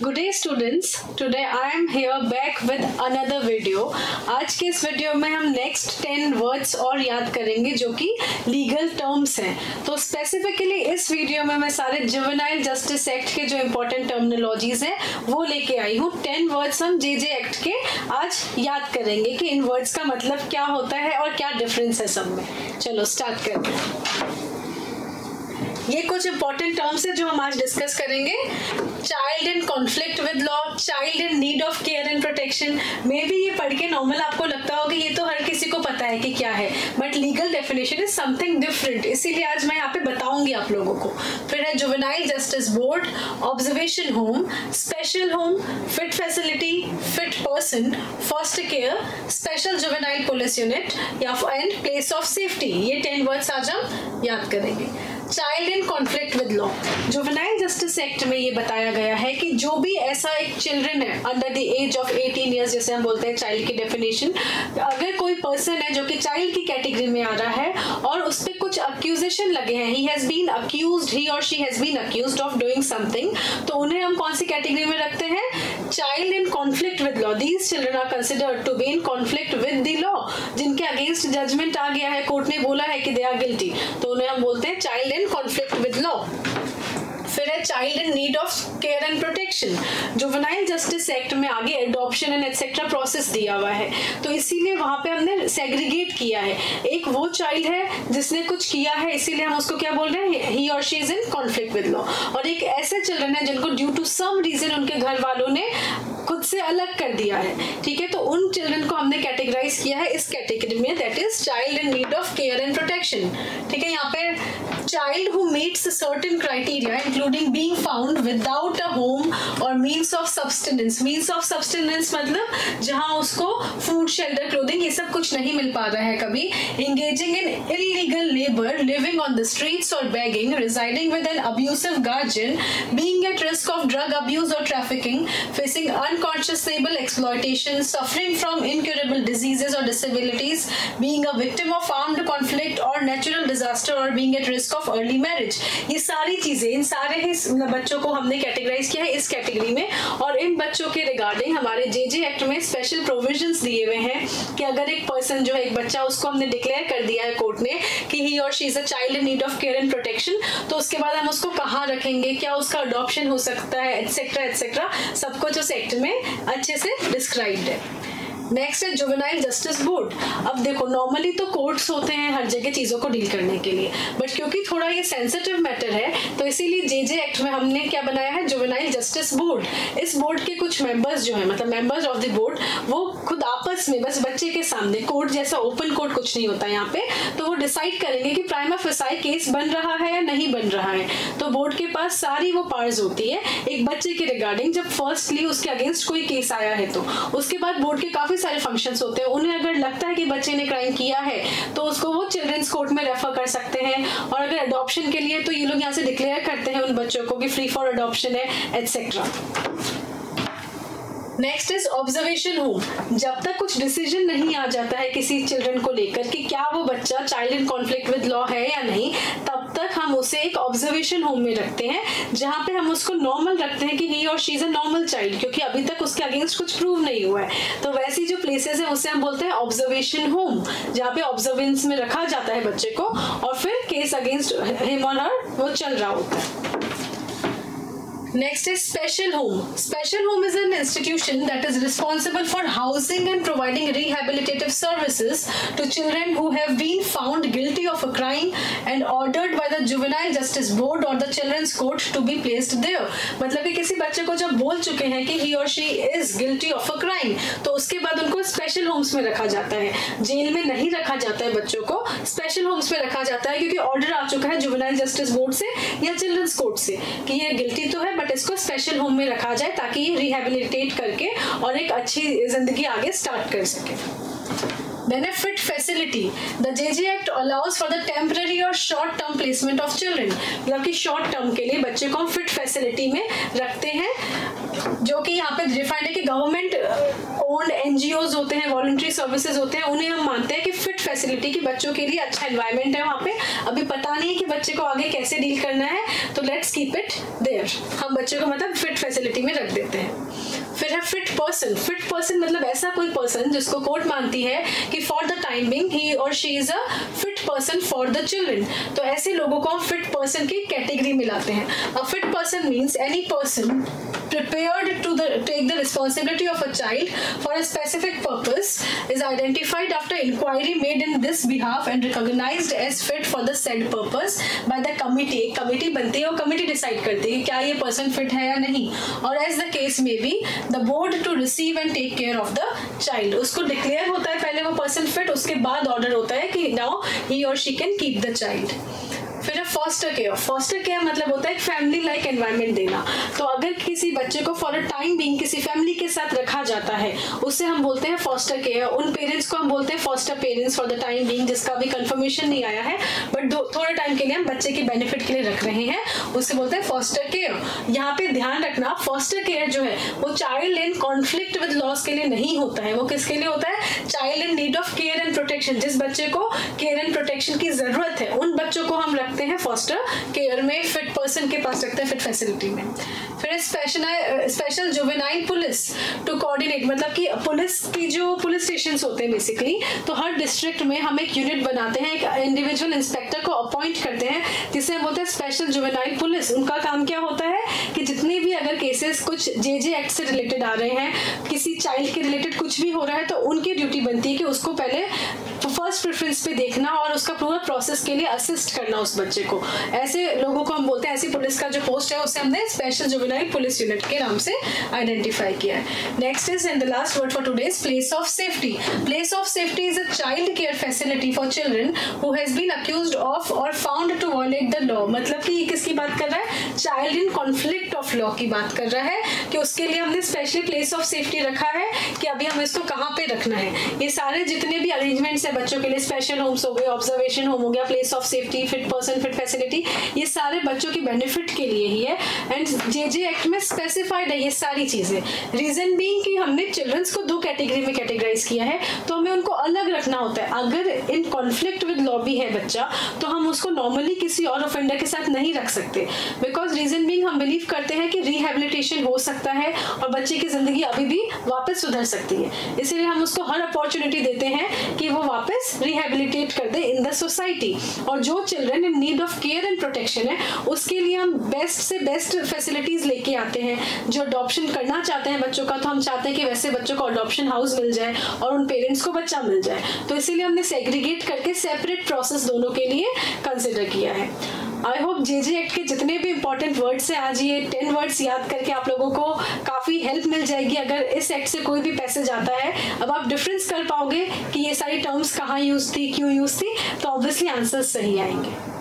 Good day students. Today I am here back with another video. आज के इस video में हम नेक्स्ट 10 वर्ड्स और याद करेंगे जो कि लीगल टर्म्स हैं. तो स्पेसिफिकली इस वीडियो में मैं सारे जुवेनाइल जस्टिस एक्ट के जो इम्पोर्टेंट टर्मिनोलॉजीज हैं वो लेके आई हूँ. 10 वर्ड्स हम जेजे एक्ट के आज याद करेंगे कि इन वर्ड्स का मतलब क्या होता है और क्या डिफरेंस है सब में. चलो स्टार्ट करते हैं. ये कुछ इंपॉर्टेंट टर्म्स है जो हम आज डिस्कस करेंगे. Child in conflict with law, child in need of care and protection. May be ये पढ़ के नॉर्मल आपको लगता होगा ये तो हर किसी को पता है कि क्या है, but legal definition is something different. इसीलिए आज मैं यहाँ पे बताऊंगी आप लोगों को. फिर है juvenile justice board, observation home, special home, fit facility, fit person, foster care, special juvenile police unit या एंड प्लेस ऑफ सेफ्टी. ये 10 वर्ड्स आज हम याद करेंगे. Child in conflict with law. Juvenile justice act में ये बताया गया है कि जो भी ऐसा एक चिल्ड्रन है under the age of 18 years, जैसे हम बोलते हैं चाइल्ड की डेफिनेशन, अगर कोई पर्सन है जो कि चाइल्ड की कैटेगरी में आ रहा है और उस पर कुछ अक्यूजेशन लगे हैं, he has been accused, he और she has been accused of doing something, तो उन्हें हम कौन सी कैटेगरी में रखते हैं? Child in conflict with law. These children are considered to be in conflict with the law. जिनके अगेंस्ट जजमेंट आ गया है, कोर्ट ने बोला है कि दे आर गिल्टी, तो उन्हें हम बोलते हैं चाइल्ड कॉन्फ्लिक्ट विद लॉ. फिर है child in need of care and protection. Juvenile justice act में आगे एडॉप्शन एंड एक्सेट्रा प्रोसेस दिया हुआ है, तो इसीलिए वहां पे हमने सेग्रीगेट किया है. एक वो चाइल्ड है जिसने कुछ किया है, इसीलिए हम उसको क्या बोल रहे हैं? ही और she is in conflict with law. और एक ऐसे चिल्ड्रन है जिनको ड्यू टू सम रीजन उनके घर वालों ने खुद से अलग कर दिया है. ठीक है, तो उन चिल्ड्रन को हमने कैटेगराइज किया है इस कैटेगरी में, that is child in need of care and protection. ठीक है, यहाँ पे child who meets certain criteria including being found without a home और means of substance. Means of substance मतलब जहां उसको फूड, शेल्टर, क्लोथिंग ये सब कुछ नहीं मिल पा रहा है कभी. Engaging in illegal labour, living on the streets और begging, residing with an abusive guardian, being at risk of drug abuse और trafficking, facing unconscionable exploitation, suffering from incurable diseases or disabilities, being a victim of armed conflict or natural disaster or being at risk of early marriage. ये सारी चीजें, इन सारे ही बच्चों को हमने categorise किया है इस कैटेगरी में. और इन बच्चों के रिगार्डिंग हमारे जेजे एक्ट में स्पेशल प्रोविजंस दिए हुए हैं कि अगर एक पर्सन जो है, एक बच्चा, उसको हमने डिक्लेयर कर दिया है कोर्ट ने कि ही और she is a child in need of care and protection, तो उसके बाद हम उसको कहाँ रखेंगे, क्या उसका अडॉप्शन हो सकता है, एटसेट्रा एटसेट्रा, सब कुछ उस एक्ट में अच्छे से डिस्क्राइब्ड है. नेक्स्ट है जुवेनाइल जस्टिस बोर्ड. अब देखो, नॉर्मली तो कोर्ट्स होते हैं हर जगह चीजों को डील करने के लिए, बट क्योंकि थोड़ा ये सेंसिटिव मैटर है तो इसीलिए जेजे एक्ट में हमने क्या बनाया है? Juvenile justice board. इस बोर्ड के कुछ मेंबर्स जो है, मतलब मेंबर्स ऑफ द बोर्ड, वो खुद आपस में बस बच्चे के सामने, कोर्ट जैसा ओपन कोर्ट कुछ नहीं होता यहाँ पे, तो वो डिसाइड करेंगे कि प्राइमा फेसाई केस बन रहा है या नहीं बन रहा है. तो बोर्ड के पास सारी वो पावर्स होती है एक बच्चे के रिगार्डिंग. जब फर्स्टली उसके अगेंस्ट कोई केस आया है तो उसके बाद बोर्ड के काफी सारे फंक्शंस होते हैं. उन्हें अगर लगता है कि बच्चे ने क्राइम किया है तो उसको वो चिल्ड्रंस कोर्ट में रेफर कर सकते हैं. और अगर अडॉप्शन के लिए तो ये लोग यहाँ से डिक्लेयर करते हैं उन बच्चों को कि फ्री फॉर अडॉप्शन है, etcetera. Next is observation home. जब तक कुछ डिसीजन नहीं आ जाता है किसी चिल्ड्रन को लेकर कि क्या वो बच्चा child in conflict with law है या नहीं, तब तक हम उसे एक ऑब्जर्वेशन होम में रखते हैं, जहां पे हम उसको नॉर्मल रखते हैं कि ही और she is a normal child, क्योंकि अभी तक उसके अगेंस्ट कुछ प्रूव नहीं हुआ है. तो वैसी जो प्लेसेस है उसे हम बोलते हैं ऑब्जर्वेशन होम, जहाँ पे ऑब्जर्वेंस में रखा जाता है बच्चे को और फिर केस अगेंस्ट हिम और हर वो चल रहा होता है. Next is special home. Special home is an institution that is responsible for housing and providing rehabilitative services to children who have been found guilty of a crime and ordered by the Juvenile Justice Board or the Children's Court to be placed there. मतलब कि किसी बच्चे को जब बोल चुके हैं कि he or she is guilty of a crime, तो उसके बाद उनको स्पेशल होम्स में रखा जाता है. जेल में नहीं रखा जाता है बच्चों को, स्पेशल होम्स में रखा जाता है, क्योंकि ऑर्डर आ चुका है जुवेनाइल जस्टिस बोर्ड से या चिल्ड्रंस कोर्ट से कि ये गिल्टी तो है, बट इसको स्पेशल होम में रखा जाए ताकि ये रिहेबिलिटेट करके और एक अच्छी जिंदगी आगे स्टार्ट कर सके. Benefit facility. The JJ Act allows for the temporary or short term placement of children. मतलब कि शॉर्ट टर्म के लिए बच्चे को हम फिट फैसिलिटी में रखते हैं, जो कि यहाँ पे डिफाइंड है कि गवर्नमेंट ओन्ड NGOs होते हैं, वॉलंटरी सर्विसेज होते हैं, उन्हें हम मानते हैं कि फिट फैसिलिटी की बच्चों के लिए अच्छा एनवायरनमेंट है वहाँ पे, अभी पता नहीं है कि बच्चे को आगे कैसे डील करना है, तो लेट्स कीप इट देयर, हम बच्चे को मतलब फिट फैसिलिटी में रख देते हैं। फिर है फिट पर्सन। फिट पर्सन मतलब ऐसा कोई पर्सन जिसको कोर्ट मानती है कि फॉर द टाइम बिंग ही और she is a fit person for the children, तो ऐसे लोगों को हम फिट पर्सन की कैटेगरी में लाते हैं। अ fit person means any person prepared to take the responsibility of a child for a specific purpose, is identified after inquiry made in this behalf and recognized as fit for the said purpose by the committee। एक committee बनती है और committee decide करती है कि क्या ये person fit है या नहीं, और एज द केस में भी the board to receive and take care of the child, उसको डिक्लेयर होता है पहले वो पर्सन फिट, उसके बाद ऑर्डर होता है कि नाउ ही और she can keep the child. फिर है फॉस्टर केयर। फॉस्टर केयर मतलब होता है एक फैमिली लाइक एनवायरनमेंट देना, तो अगर किसी बच्चे को फॉर अ टाइम बीइंग किसी फैमिली के साथ रखा जाता है उससे हम बोलते हैं फॉस्टर केयर। उन पेरेंट्स को हम बोलते हैं foster parents for the time being, जिसका अभी कंफर्मेशन नहीं आया है बट थोड़े टाइम के लिए हम बच्चे के बेनिफिट के लिए रख रहे हैं, उससे बोलते हैं फॉस्टर केयर। यहाँ पे ध्यान रखना फॉस्टर केयर जो है वो child in conflict with loss के लिए नहीं होता है, वो किसके लिए होता है, child in need of care and protection, जिस बच्चे को केयर एंड प्रोटेक्शन की जरूरत है उन बच्चों को हम रखते हैं फॉस्टर केयर में, फिट पर्सन के पास रखते हैं फिट फैसिलिटी में। फिर special juvenile police to coordinate, मतलब कि पुलिस की जो पुलिस स्टेशन होते हैं बेसिकली, तो हर डिस्ट्रिक्ट में हम एक यूनिट बनाते हैं, एक इंडिविजुअल इंस्पेक्टर को अपॉइंट करते हैं जिसे हम बोलते हैं स्पेशल जुवेनाइल पुलिस। उनका काम क्या होता है कि जितने भी अगर केसेस कुछ JJ एक्ट से रिलेटेड आ रहे हैं, किसी चाइल्ड के रिलेटेड कुछ भी हो रहा है, तो उनकी ड्यूटी बनती है कि उसको पहले फर्स्ट प्रेफरेंस पे देखना और उसका पूरा प्रोसेस के लिए असिस्ट करना उस बच्चे को। ऐसे लोगों को हम बोलते हैं, ऐसी पुलिस का जो पोस्ट है उसे हमने स्पेशल जुवेनाइल पुलिस यूनिट के नाम से आइडेंटिफाई किया है। Next is and the last word for today is place of safety. Place of safety is a child care facility for children who has been accused of और found to violate the law. मतलब कि ये किसकी बात कर रहा है, child in conflict of law की बात कर रहा है, कि उसके लिए हमने स्पेशली प्लेस ऑफ सेफ्टी रखा है कि अभी हम इसको कहाँ पे रखना है। ये सारे जितने भी अरेंजमेंट्स है बच्चों के लिए, स्पेशल होम्स हो गए, ऑब्जर्वेशन होम हो गया, place of safety, fit person, fit facility, ये सारे बच्चों की बेनिफिट के लिए ही है एंड JJ एक्ट में स्पेसिफाइड है ये सारी चीजें। रीजन बीइंग कि हमने चिल्ड्रंस को 2 कैटेगरी में कैटेगराइज किया है, तो हमें उनको अलग रखना होता है। अगर इन कॉन्फ्लिक्ट विद लॉ भी है बच्चा, तो हम उसको नॉर्मली किसी और ऑफेंडर के साथ नहीं रख सकते, बिकॉज रीजन बीइंग हम बिलीव करते हैं कि रिहेबिलिटेशन हो सकता है और बच्चे की जिंदगी अभी भी वापस सुधर सकती है, इसीलिए हम उसको हर अपॉर्चुनिटी देते हैं कि वो वापस रिहेबिलिटेट कर दे इन द सोसाइटी। और जो children in need of care and protection है उसके लिए हम बेस्ट से बेस्ट फैसिलिटीज लेके आते हैं। जो अडॉप्शन करना चाहते हैं बच्चों का, तो हम चाहते हैं कि वैसे बच्चों को अडॉप्शन हाउस मिल जाए और उन पेरेंट्स को बच्चा मिल जाए, तो इसीलिए हमने सेग्रीगेट करके सेपरेट प्रोसेस दोनों के लिए कंसिडर किया है। आई होप JJ एक्ट के जितने भी इंपॉर्टेंट वर्ड्स हैं, आज ये 10 वर्ड्स याद करके आप लोगों को काफ़ी हेल्प मिल जाएगी। अगर इस एक्ट से कोई भी पैसेज आता है, अब आप डिफरेंस कर पाओगे कि ये सारी टर्म्स कहाँ यूज थी, क्यों यूज थी, तो ऑब्वियसली आंसर्स सही आएंगे।